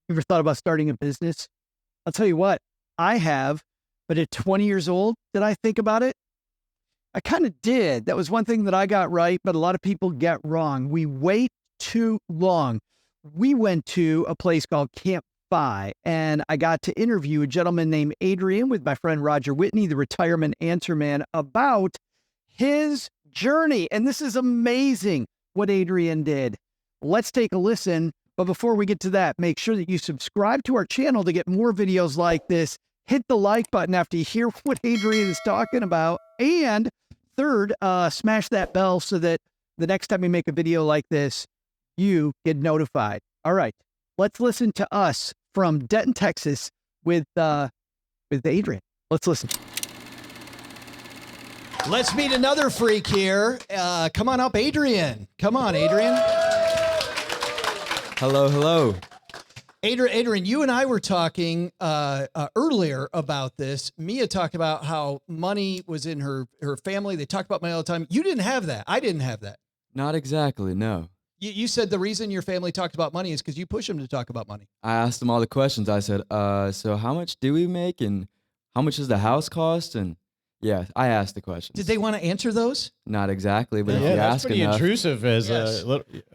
You ever thought about starting a business? I'll tell you what, I have, but at 20 years old, did I think about it? I kind of did. That was one thing that I got right, but a lot of people get wrong. We wait too long. We went to a place called Camp Fi, and I got to interview a gentleman named Adrian with my friend Roger Whitney, the retirement answer man, about his journey. And this is amazing what Adrian did. Let's take a listen. But before we get to that, make sure that you subscribe to our channel to get more videos like this. Hit the like button after you hear what Adrian is talking about. And third, smash that bell so that the next time we make a video like this, you get notified. All right, let's listen to us from Denton, Texas with Adrian. Let's listen. Let's meet another freak here. Come on up, Adrian. Come on, Adrian. Hello, hello. Adrian, you and I were talking earlier about this. Mia talked about how money was in her family. They talked about money all the time. You didn't have that. I didn't have that. Not exactly, no. You said the reason your family talked about money is because you push them to talk about money. I asked them all the questions. I said, so how much do we make and how much does the house cost? And yeah, I asked the questions. Did they want to answer those? Not exactly, but if you that's ask pretty enough. intrusive.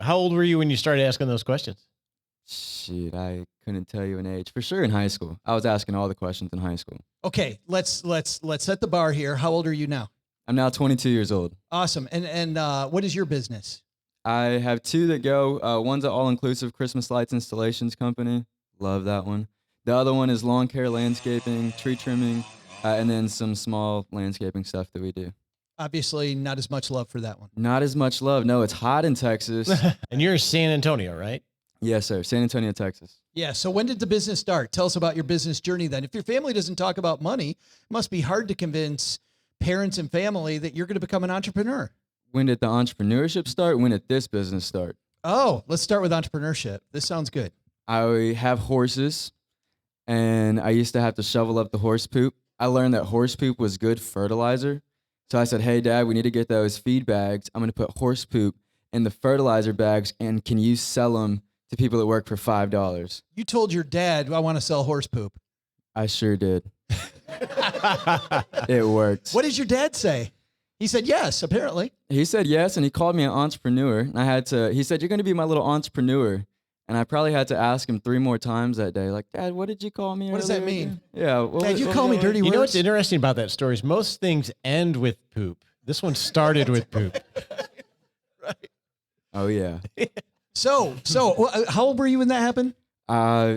How old were you when you started asking those questions? Shit, I couldn't tell you an age. For sure in high school. I was asking all the questions in high school. Okay, let's set the bar here. How old are you now? I'm now 22 years old. Awesome. And what is your business? I have two that go. One's an all-inclusive Christmas lights installations company. Love that one. The other one is lawn care, landscaping, tree trimming, and then some small landscaping stuff that we do. Obviously, not as much love for that one. Not as much love. No, it's hot in Texas. And you're in San Antonio, right? Yes, sir. San Antonio, Texas. Yeah. So when did the business start? Tell us about your business journey then. If your family doesn't talk about money, it must be hard to convince parents and family that you're going to become an entrepreneur. When did the entrepreneurship start? When did this business start? Oh, let's start with entrepreneurship. This sounds good. I have horses, and I used to have to shovel up the horse poop. I learned that horse poop was good fertilizer. So I said, hey, Dad, we need to get those feed bags. I'm going to put horse poop in the fertilizer bags, and can you sell them to people that work for $5? You told your dad, I want to sell horse poop. I sure did. It worked. What did your dad say? He said yes, apparently. He said yes, and he called me an entrepreneur. And he said, you're going to be my little entrepreneur. And I probably had to ask him 3 more times that day. Like, Dad, what did you call me? What does that earlier mean? again?" Yeah. Dad, you call me dirty words? You know what's interesting about that story is most things end with poop. This one started with poop. Right. Oh, yeah. So how old were you when that happened?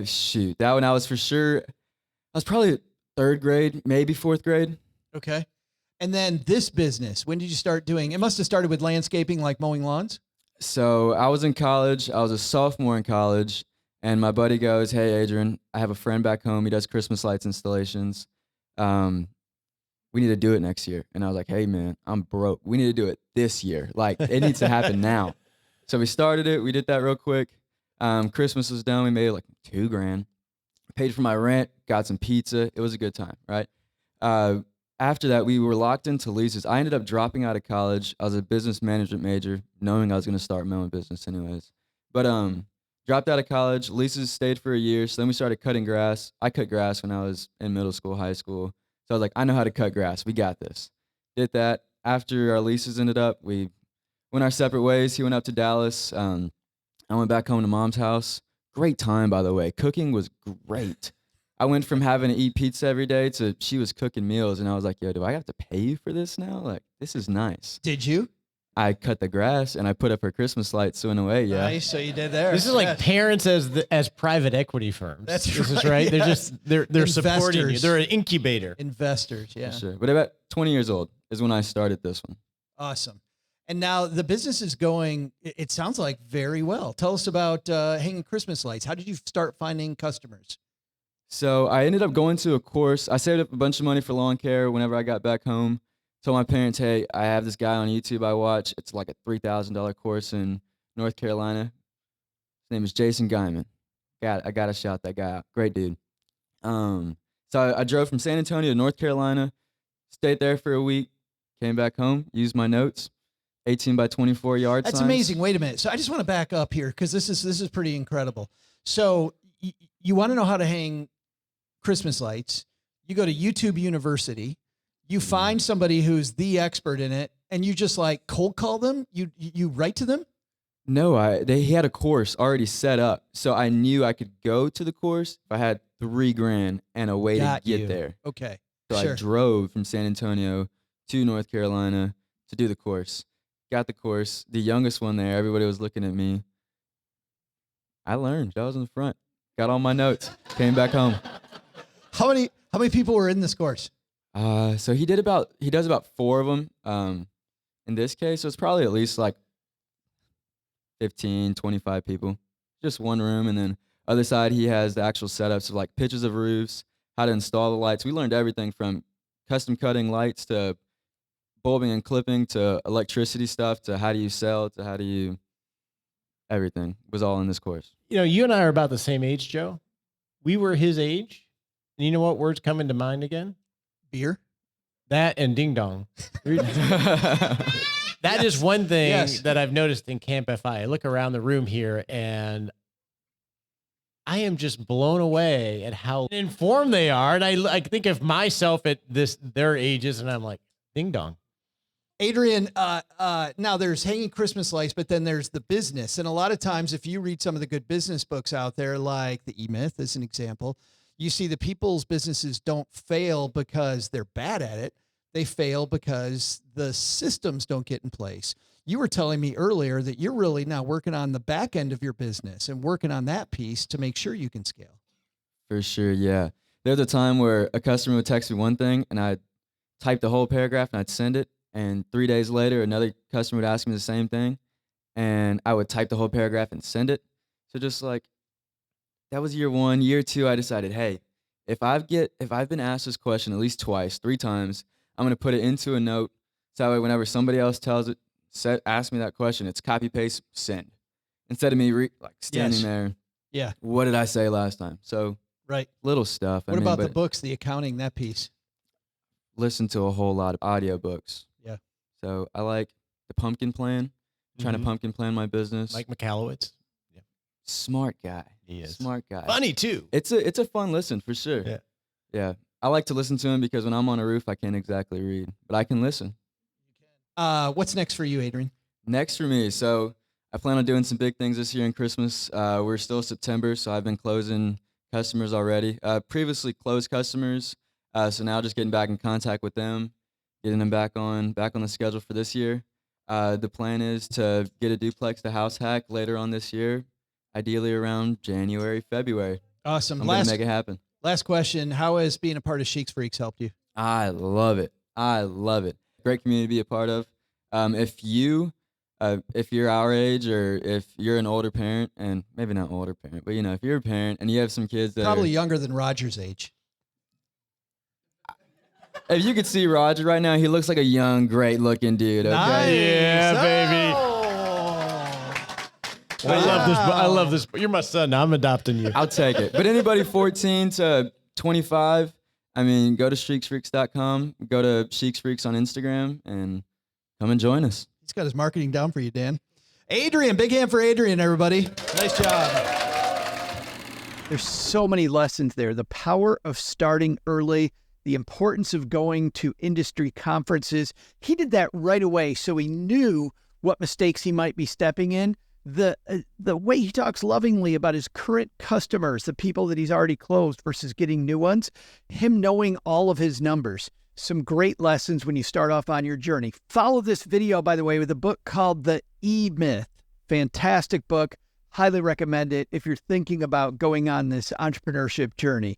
Shoot. That one I was for sure, I was probably 3rd grade, maybe 4th grade. Okay. And then this business, when did you start doing? It must have started with landscaping, like mowing lawns. So I was in college. I was a sophomore in college. And my buddy goes, hey, Adrian, I have a friend back home. He does Christmas lights installations. We need to do it next year. And I was like, hey, man, I'm broke. We need to do it this year. Like, it needs to happen now. So we started it. We did that real quick. Christmas was done. We made like $2,000. Paid for my rent, got some pizza. It was a good time, right? After that, we were locked into leases. I ended up dropping out of college. I was a business management major, knowing I was going to start my own business anyways. But dropped out of college. Leases stayed for a year. So then we started cutting grass. I cut grass when I was in middle school, high school. So I was like, I know how to cut grass. We got this. Did that. After our leases ended up, we went our separate ways. He went up to Dallas. I went back home to Mom's house. Great time, by the way. Cooking was great. I went from having to eat pizza every day to she was cooking meals, and I was like, yo, do I have to pay you for this now? Like, this is nice. Did you? I cut the grass, and I put up her Christmas lights, so in a way, yeah. Nice, so you did there. This is like parents as private equity firms. That's this right, is right. yes. They're supporting you. Investors. They're an incubator. Investors, yeah. For sure. But about 20 years old is when I started this one. Awesome. And now the business is going, it sounds like very well. Tell us about hanging Christmas lights. How did you start finding customers? So I ended up going to a course. I saved up a bunch of money for lawn care whenever I got back home. Told my parents, hey, I have this guy on YouTube I watch. It's like a $3,000 course in North Carolina. His name is Jason Guyman. I got to shout that guy out. Great dude. So I drove from San Antonio to North Carolina, stayed there for a week, came back home, used my notes, 18 by 24 yard That's signs. amazing. Wait a minute. So I just want to back up here because this is pretty incredible. So you want to know how to hang Christmas lights. You go to YouTube University, you find somebody who's the expert in it, and you just like cold call them. You write to them. No, he had a course already set up, so I knew I could go to the course if I had $3,000 and a way to get there. Okay. So Sure. I drove from San Antonio to North Carolina to do the course. Got the course. The youngest one there, everybody was looking at me. I learned. I was in the front. Got all my notes. Came back home. How many people were in this course? So he does about 4 of them. In this case, so it's probably at least like 15, 25 people. Just one room, and then other side he has the actual setups of like pictures of roofs, how to install the lights. We learned everything from custom cutting lights to bulbing and clipping to electricity stuff to how do you sell to how do you everything was all in this course. You know, you and I are about the same age, Joe. We were his age. And you know what words come into mind again? Beer. That and ding dong. That is one thing that I've noticed in Camp FI. I look around the room here and I am just blown away at how informed they are. And I think of myself at their ages and I'm like, ding dong. Adrian, now there's hanging Christmas lights, but then there's the business. And a lot of times if you read some of the good business books out there, like the E-Myth as an example, you see the people's businesses don't fail because they're bad at it. They fail because the systems don't get in place. You were telling me earlier that you're really now working on the back end of your business and working on that piece to make sure you can scale. For sure, yeah. There's a time where a customer would text me one thing and I'd type the whole paragraph and I'd send it. And 3 days later, another customer would ask me the same thing and I would type the whole paragraph and send it. So just like, that was year 1. Year 2, I decided, hey, if I've been asked this question at least twice, 3 times, I'm going to put it into a note. So that way, whenever somebody else ask me that question, it's copy, paste, send. Instead of me standing there. Yeah. What did I say last time? So right. Little stuff. What about the books, the accounting, that piece? Listen to a whole lot of audiobooks. Yeah. So I like the Pumpkin Plan. Trying to pumpkin plan my business. Mike Michalowicz. Yeah. Smart guy. He is. Smart guy. Funny too. It's a fun listen for sure. Yeah. Yeah. I like to listen to him because when I'm on a roof, I can't exactly read, but I can listen. What's next for you, Adrian? Next for me. So I plan on doing some big things this year in Christmas. We're still September, so I've been closing customers already. Previously closed customers. So now just getting back in contact with them, getting them back on the schedule for this year. The plan is to get a duplex to house hack later on this year, ideally around January, February. Awesome. I'm going to make it happen. Last question. How has being a part of Sheiks Freaks helped you? I love it. Great community to be a part of. If you're our age or if you're an older parent, and maybe not older parent, but if you're a parent and you have some kids that probably younger than Roger's age. If you could see Roger right now, he looks like a young, great-looking dude. Okay? Nice. Yeah, baby. I love this. You're my son. I'm adopting you. I'll take it. But anybody 14 to 25, go to sheeksfreaks.com, go to Sheiks Freaks on Instagram, and come and join us. He's got his marketing down for you, Dan. Adrian, big hand for Adrian, everybody. Nice job. There's so many lessons there. The power of starting early, the importance of going to industry conferences. He did that right away, so he knew what mistakes he might be stepping in. The way he talks lovingly about his current customers, the people that he's already closed versus getting new ones, him knowing all of his numbers. Some great lessons when you start off on your journey. Follow this video, by the way, with a book called The E-Myth. Fantastic book. Highly recommend it if you're thinking about going on this entrepreneurship journey.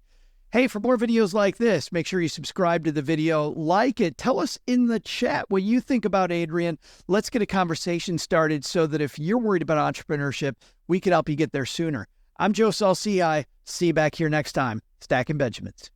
Hey, for more videos like this, make sure you subscribe to the video, like it. Tell us in the chat what you think about Adrian. Let's get a conversation started so that if you're worried about entrepreneurship, we can help you get there sooner. I'm Saul-Sehy. See you back here next time. Stacking Benjamins.